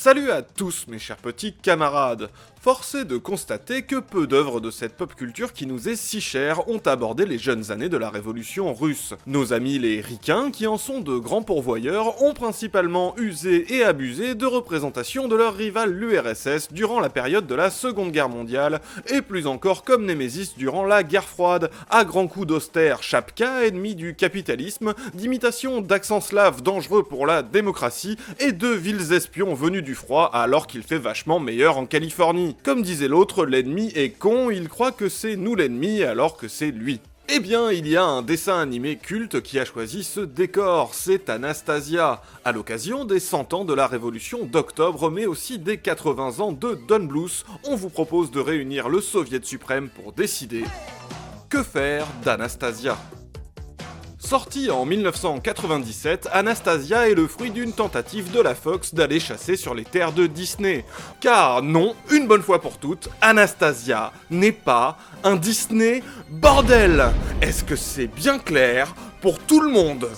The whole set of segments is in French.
Salut à tous mes chers petits camarades. Force est de constater que peu d'œuvres de cette pop culture qui nous est si chère ont abordé les jeunes années de la révolution russe. Nos amis les ricains, qui en sont de grands pourvoyeurs, ont principalement usé et abusé de représentations de leur rival l'URSS durant la période de la Seconde Guerre mondiale, et plus encore comme Némésis durant la guerre froide, à grands coups d'austère chapka, ennemi du capitalisme, d'imitation d'accents slaves dangereux pour la démocratie, et de vils espions venus du froid alors qu'il fait vachement meilleur en Californie. Comme disait l'autre, l'ennemi est con, il croit que c'est nous l'ennemi alors que c'est lui. Eh bien, il y a un dessin animé culte qui a choisi ce décor, c'est Anastasia, à l'occasion des 100 ans de la Révolution d'octobre, mais aussi des 80 ans de Don Bluth, on vous propose de réunir le Soviet suprême pour décider que faire d'Anastasia. Sorti en 1997, Anastasia est le fruit d'une tentative de la Fox d'aller chasser sur les terres de Disney. Car non, une bonne fois pour toutes, Anastasia n'est pas un Disney bordel. Est-ce que c'est bien clair pour tout le monde ?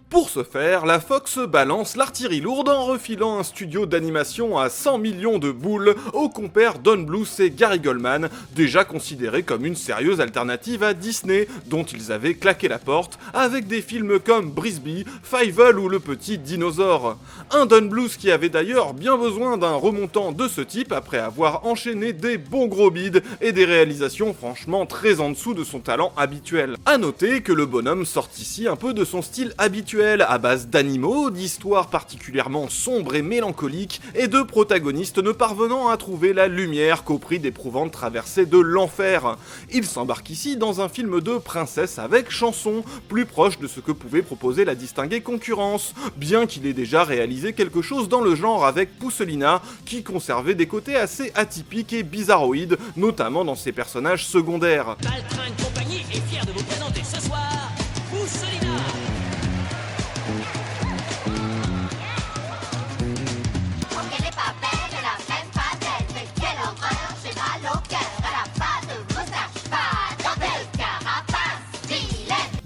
Pour ce faire, la Fox balance l'artillerie lourde en refilant un studio d'animation à 100 millions de boules aux compères Don Bluth et Gary Goldman, déjà considérés comme une sérieuse alternative à Disney, dont ils avaient claqué la porte, avec des films comme Brisby, Fievel ou Le Petit Dinosaure. Un Don Bluth qui avait d'ailleurs bien besoin d'un remontant de ce type après avoir enchaîné des bons gros bides et des réalisations franchement très en dessous de son talent habituel. A noter que le bonhomme sort ici un peu de son style habituel, à base d'animaux, d'histoires particulièrement sombres et mélancoliques, et de protagonistes ne parvenant à trouver la lumière qu'au prix d'éprouvantes traversées de l'enfer. Il s'embarque ici dans un film de princesse avec chanson, plus proche de ce que pouvait proposer la distinguée concurrence, bien qu'il ait déjà réalisé quelque chose dans le genre avec Pousselina, qui conservait des côtés assez atypiques et bizarroïdes, notamment dans ses personnages secondaires. Baltringue Compagnie est fier de vous présenter ce soir Pousselina.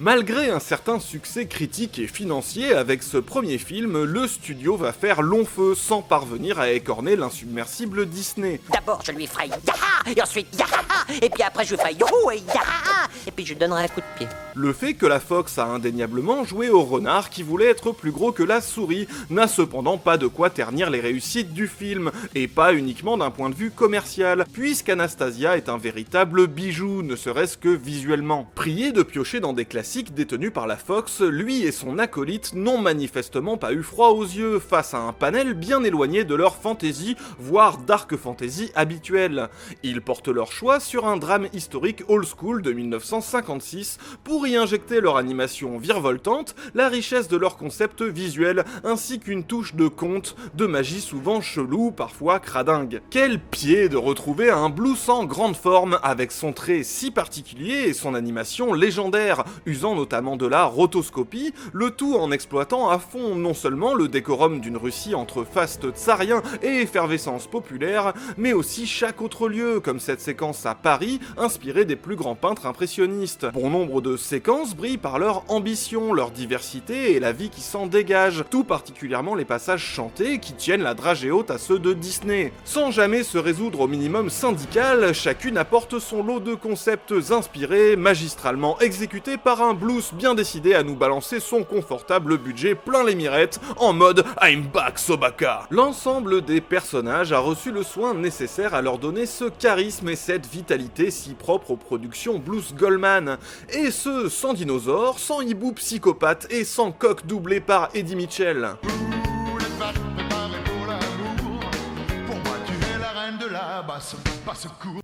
Malgré un certain succès critique et financier avec ce premier film, le studio va faire long feu sans parvenir à écorner l'insubmersible Disney. D'abord je lui ferai yaha, et ensuite yaha, et puis après je lui ferai youhou et yaha, et puis je lui donnerai un coup de pied. Le fait que la Fox a indéniablement joué au renard qui voulait être plus gros que la souris n'a cependant pas de quoi ternir les réussites du film, et pas uniquement d'un point de vue commercial, puisqu'Anastasia est un véritable bijou, ne serait-ce que visuellement. Prié de piocher dans des classiques détenus par la Fox, lui et son acolyte n'ont manifestement pas eu froid aux yeux face à un panel bien éloigné de leur fantasy, voire dark fantasy habituel. Ils portent leur choix sur un drame historique old school de 1956 pour y injecter leur animation virevoltante, la richesse de leur concept visuel, ainsi qu'une touche de conte, de magie souvent chelou, parfois cradingue. Quel pied de retrouver un Bluth en grande forme, avec son trait si particulier et son animation légendaire, usant notamment de la rotoscopie, le tout en exploitant à fond non seulement le décorum d'une Russie entre faste tsarien et effervescence populaire, mais aussi chaque autre lieu, comme cette séquence à Paris, inspirée des plus grands peintres impressionnistes. Bon nombre de séquences brillent par leur ambition, leur diversité et la vie qui s'en dégage, tout particulièrement les passages chantés qui tiennent la dragée haute à ceux de Disney. Sans jamais se résoudre au minimum syndical, chacune apporte son lot de concepts inspirés, magistralement exécutés par un Bluth bien décidé à nous balancer son confortable budget plein les mirettes, en mode I'm back Sobaka. L'ensemble des personnages a reçu le soin nécessaire à leur donner ce charisme et cette vitalité si propre aux productions Bluth Goldman, et ce sans dinosaures, sans hibou psychopathe et sans coq doublé par Eddie Mitchell.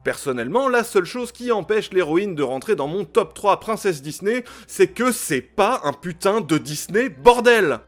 Personnellement, la seule chose qui empêche l'héroïne de rentrer dans mon top 3 princesse Disney, c'est que c'est pas un putain de Disney bordel.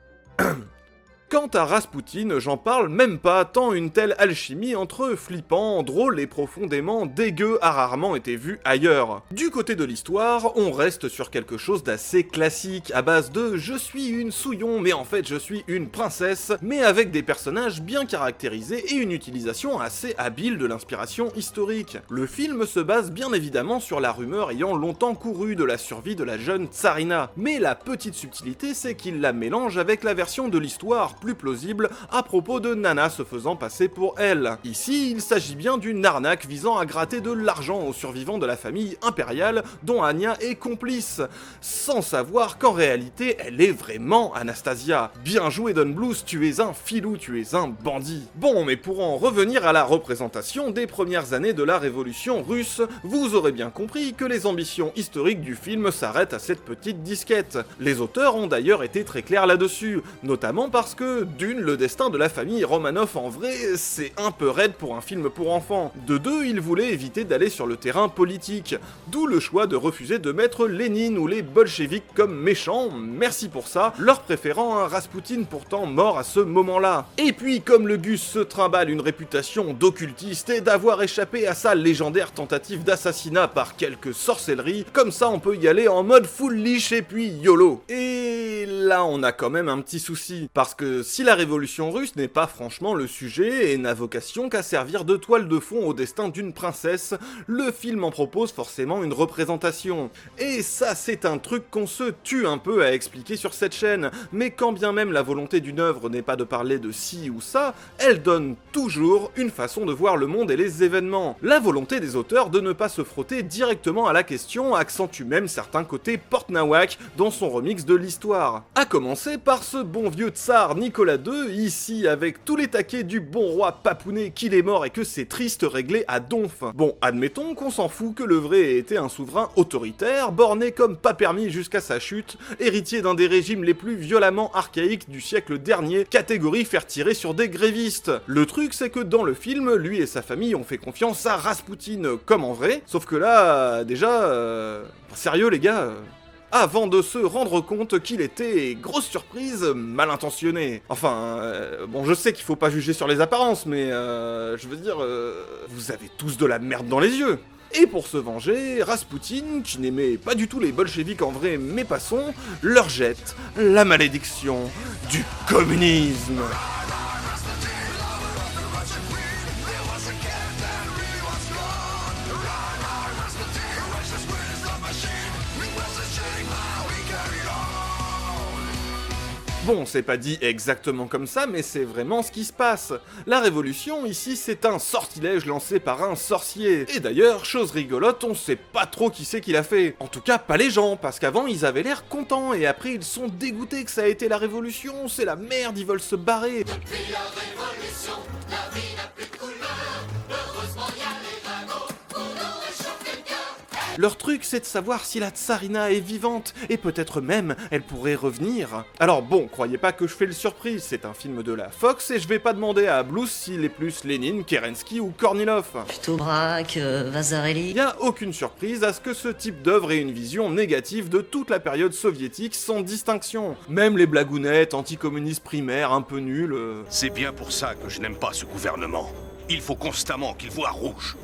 Quant à Rasputin, j'en parle même pas, tant une telle alchimie entre flippant, drôle et profondément dégueu a rarement été vue ailleurs. Du côté de l'histoire, on reste sur quelque chose d'assez classique, à base de « je suis une souillon, mais en fait je suis une princesse », mais avec des personnages bien caractérisés et une utilisation assez habile de l'inspiration historique. Le film se base bien évidemment sur la rumeur ayant longtemps couru de la survie de la jeune Tsarina, mais la petite subtilité c'est qu'il la mélange avec la version de l'histoire plus plausible à propos de Nana se faisant passer pour elle. Ici, il s'agit bien d'une arnaque visant à gratter de l'argent aux survivants de la famille impériale dont Anya est complice, sans savoir qu'en réalité elle est vraiment Anastasia. Bien joué Don Bluth, tu es un filou, tu es un bandit. Bon, mais pour en revenir à la représentation des premières années de la révolution russe, vous aurez bien compris que les ambitions historiques du film s'arrêtent à cette petite disquette. Les auteurs ont d'ailleurs été très clairs là-dessus, notamment parce que d'une, le destin de la famille Romanov en vrai, c'est un peu raide pour un film pour enfants. De deux, ils voulaient éviter d'aller sur le terrain politique, d'où le choix de refuser de mettre Lénine ou les bolcheviks comme méchants, merci pour ça, leur préférant un Rasputin pourtant mort à ce moment-là. Et puis, comme le Gus se trimballe une réputation d'occultiste et d'avoir échappé à sa légendaire tentative d'assassinat par quelques sorcelleries, comme ça on peut y aller en mode full liche et puis YOLO. Et là on a quand même un petit souci, parce que si la révolution russe n'est pas franchement le sujet et n'a vocation qu'à servir de toile de fond au destin d'une princesse, le film en propose forcément une représentation. Et ça c'est un truc qu'on se tue un peu à expliquer sur cette chaîne, mais quand bien même la volonté d'une œuvre n'est pas de parler de ci ou ça, elle donne toujours une façon de voir le monde et les événements. La volonté des auteurs de ne pas se frotter directement à la question accentue même certains côtés porte-nawak dans son remix de l'histoire. A commencer par ce bon vieux tsar Nicolas II, ici avec tous les taquets du bon roi papounet qu'il est mort et que c'est triste réglé à donf. Bon, admettons qu'on s'en fout que le vrai ait été un souverain autoritaire, borné comme pas permis jusqu'à sa chute, héritier d'un des régimes les plus violemment archaïques du siècle dernier, catégorie faire tirer sur des grévistes. Le truc c'est que dans le film, lui et sa famille ont fait confiance à Rasputin comme en vrai, sauf que là, déjà, sérieux les gars, avant de se rendre compte qu'il était, grosse surprise, mal intentionné. Enfin, bon, je sais qu'il faut pas juger sur les apparences, mais je veux dire, vous avez tous de la merde dans les yeux. Et pour se venger, Rasputin, qui n'aimait pas du tout les bolcheviks en vrai, mais passons, leur jette la malédiction du communisme. Bon, c'est pas dit exactement comme ça, mais c'est vraiment ce qui se passe. La révolution, ici, c'est un sortilège lancé par un sorcier. Et d'ailleurs, chose rigolote, on sait pas trop qui c'est qui l'a fait. En tout cas, pas les gens, parce qu'avant, ils avaient l'air contents, et après, ils sont dégoûtés que ça a été la révolution, c'est la merde, ils veulent se barrer. Depuis la révolution, la vie n'a plus de couleur. Heureusement, y a les dragons pour nous réchauffer le cœur. Leur truc, c'est de savoir si la Tsarina est vivante, et peut-être même, elle pourrait revenir. Alors bon, croyez pas que je fais le surprise, c'est un film de la Fox, et je vais pas demander à Bluth s'il est plus Lénine, Kerensky ou Kornilov. Plutôt Braque, Vasarely. Y a aucune surprise à ce que ce type d'œuvre ait une vision négative de toute la période soviétique sans distinction. Même les blagounettes anticommunistes primaires un peu nulles... C'est bien pour ça que je n'aime pas ce gouvernement. Il faut constamment qu'il voie rouge.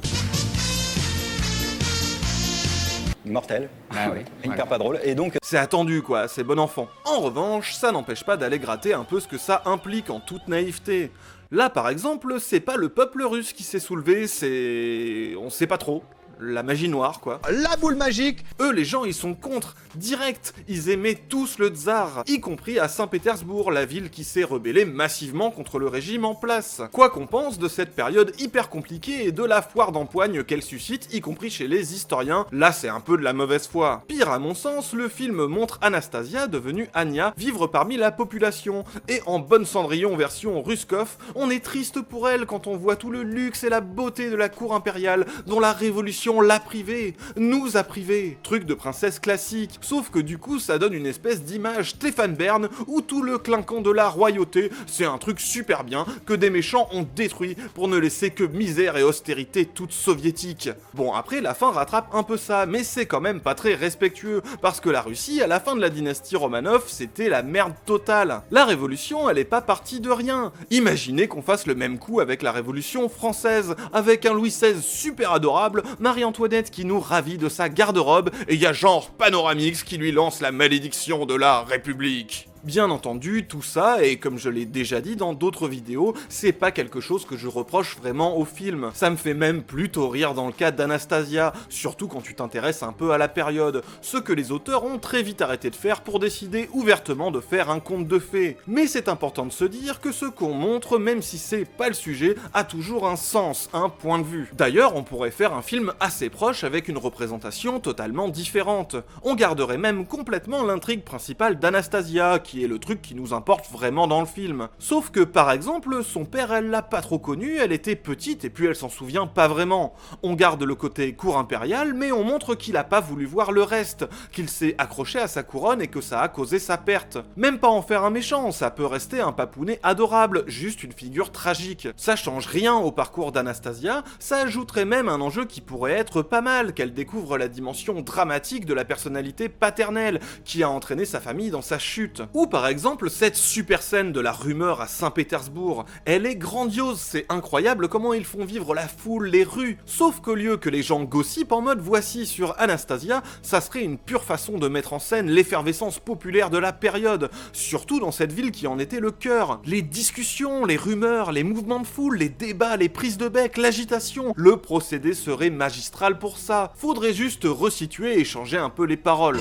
Mortel, Ah oui, hyper voilà. pas drôle, et donc C'est attendu quoi, c'est bon enfant. En revanche, ça n'empêche pas d'aller gratter un peu ce que ça implique en toute naïveté. Là par exemple, c'est pas le peuple russe qui s'est soulevé, c'est... on sait pas trop. La magie noire, quoi. La boule magique. Eux, les gens, ils sont contre, direct. Ils aimaient tous le tsar, y compris à Saint-Pétersbourg, la ville qui s'est rebellée massivement contre le régime en place. Quoi qu'on pense de cette période hyper compliquée et de la foire d'empoigne qu'elle suscite, y compris chez les historiens, là c'est un peu de la mauvaise foi. Pire à mon sens, le film montre Anastasia, devenue Anya, vivre parmi la population, et en bonne Cendrillon version Ruskov, on est triste pour elle quand on voit tout le luxe et la beauté de la cour impériale, dont la révolution révolution l'a privée, nous a privés. Truc de princesse classique, sauf que du coup ça donne une espèce d'image Stéphane Bern où tout le clinquant de la royauté, c'est un truc super bien que des méchants ont détruit pour ne laisser que misère et austérité toute soviétique. Bon après la fin rattrape un peu ça, mais c'est quand même pas très respectueux, parce que la Russie à la fin de la dynastie Romanov c'était la merde totale. La révolution elle est pas partie de rien. Imaginez qu'on fasse le même coup avec la révolution française, avec un Louis XVI super adorable, Marie-Antoinette qui nous ravit de sa garde-robe, et y a genre Panoramix qui lui lance la malédiction de la République. Bien entendu, tout ça, et comme je l'ai déjà dit dans d'autres vidéos, c'est pas quelque chose que je reproche vraiment au film. Ça me fait même plutôt rire dans le cas d'Anastasia, surtout quand tu t'intéresses un peu à la période, ce que les auteurs ont très vite arrêté de faire pour décider ouvertement de faire un conte de fées. Mais c'est important de se dire que ce qu'on montre, même si c'est pas le sujet, a toujours un sens, un point de vue. D'ailleurs, on pourrait faire un film assez proche avec une représentation totalement différente. On garderait même complètement l'intrigue principale d'Anastasia, qui est le truc qui nous importe vraiment dans le film. Sauf que par exemple, son père elle l'a pas trop connu, elle était petite et puis elle s'en souvient pas vraiment. On garde le côté cour impériale, mais on montre qu'il a pas voulu voir le reste, qu'il s'est accroché à sa couronne et que ça a causé sa perte. Même pas en faire un méchant, ça peut rester un papounet adorable, juste une figure tragique. Ça change rien au parcours d'Anastasia, ça ajouterait même un enjeu qui pourrait être pas mal, qu'elle découvre la dimension dramatique de la personnalité paternelle, qui a entraîné sa famille dans sa chute. Ou par exemple cette super scène de la rumeur à Saint-Pétersbourg, elle est grandiose, c'est incroyable comment ils font vivre la foule, les rues, sauf qu'au lieu que les gens gossipent en mode voici sur Anastasia, ça serait une pure façon de mettre en scène l'effervescence populaire de la période, surtout dans cette ville qui en était le cœur. Les discussions, les rumeurs, les mouvements de foule, les débats, les prises de bec, l'agitation, le procédé serait magistral pour ça. Faudrait juste resituer et changer un peu les paroles.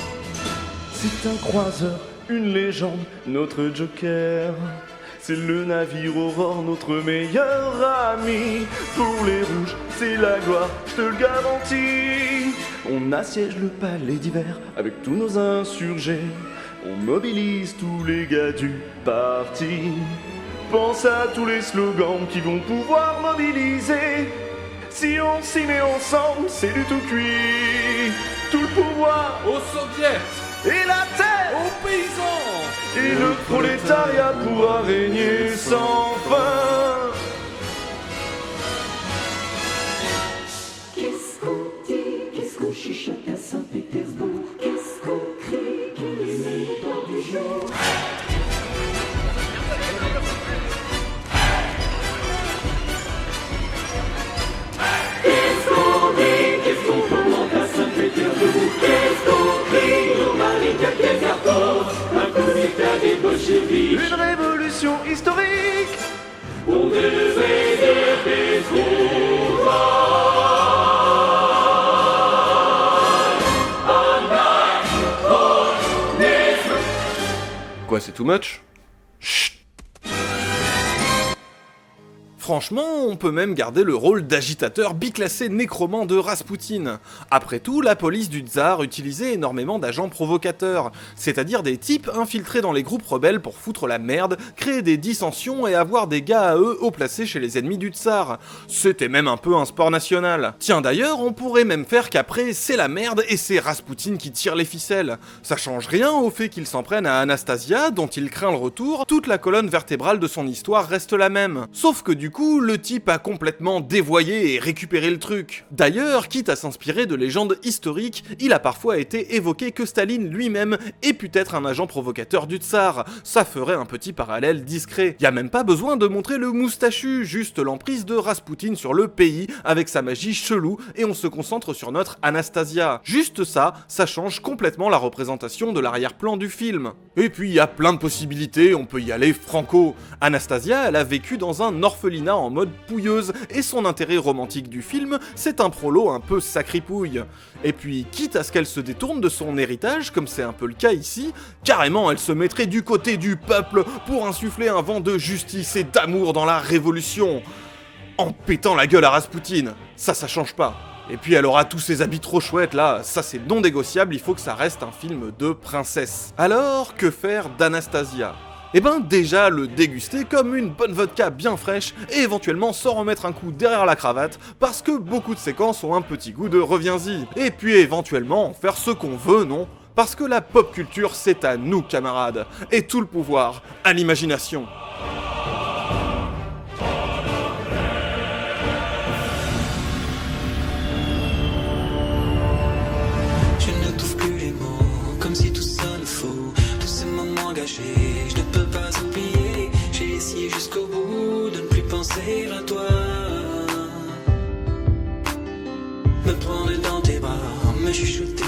C'est un croiseur, une légende, notre Joker. C'est le navire Aurore, notre meilleur ami. Pour les rouges, c'est la gloire, je te le garantis. On assiège le palais d'hiver avec tous nos insurgés. On mobilise tous les gars du parti. Pense à tous les slogans qui vont pouvoir mobiliser. Si on s'y met ensemble, c'est du tout cuit. Tout le pouvoir Aux soviets, et la terre aux paysans, et le prolétariat pourra régner sans fin. Qu'est-ce qu'on dit, qu'est-ce qu'on chuchote à Saint-Pétersbourg, qu'est-ce qu'on crie, quel est l'histoire du jour. Qu'est-ce qu'on dit, qu'est-ce qu'on commente à Saint-Pétersbourg, qu'est-ce qu'on crie, nos maris quelques cartons, un coup d'état des bolcheviks. Une révolution historique. On devait dire Pétrova. Quoi, c'est too much? Chut. Franchement, on peut même garder le rôle d'agitateur biclassé nécromant de Raspoutine. Après tout, la police du tsar utilisait énormément d'agents provocateurs, c'est-à-dire des types infiltrés dans les groupes rebelles pour foutre la merde, créer des dissensions et avoir des gars à eux haut placés chez les ennemis du tsar. C'était même un peu un sport national. Tiens d'ailleurs, on pourrait même faire qu'après, c'est la merde et c'est Raspoutine qui tire les ficelles. Ça change rien au fait qu'il s'en prenne à Anastasia, dont il craint le retour, toute la colonne vertébrale de son histoire reste la même. Sauf que du coup, le type a complètement dévoyé et récupéré le truc. D'ailleurs, quitte à s'inspirer de légendes historiques, il a parfois été évoqué que Staline lui-même ait pu être un agent provocateur du tsar. Ça ferait un petit parallèle discret. Y a même pas besoin de montrer le moustachu, juste l'emprise de Raspoutine sur le pays avec sa magie chelou et on se concentre sur notre Anastasia. Juste ça, ça change complètement la représentation de l'arrière-plan du film. Et puis y a plein de possibilités, on peut y aller franco. Anastasia, elle a vécu dans un orphelinat en mode pouilleuse, et son intérêt romantique du film, c'est un prolo un peu sacripouille. Et puis, quitte à ce qu'elle se détourne de son héritage, comme c'est un peu le cas ici, carrément elle se mettrait du côté du peuple pour insuffler un vent de justice et d'amour dans la révolution. En pétant la gueule à Raspoutine. Ça change pas. Et puis elle aura tous ses habits trop chouettes là, ça c'est non négociable, il faut que ça reste un film de princesse. Alors, que faire d'Anastasia ? Et ben déjà le déguster comme une bonne vodka bien fraîche et éventuellement s'en remettre un coup derrière la cravate parce que beaucoup de séquences ont un petit goût de reviens-y. Et puis éventuellement en faire ce qu'on veut, non ? Parce que la pop culture c'est à nous camarades, et tout le pouvoir à l'imagination. Je ne trouve plus les mots, comme si tout sonne faux. Tous ces moments gâchés, je ne peux pas oublier. J'ai essayé jusqu'au bout de ne plus penser à toi. Me prendre dans tes bras, me chuchoter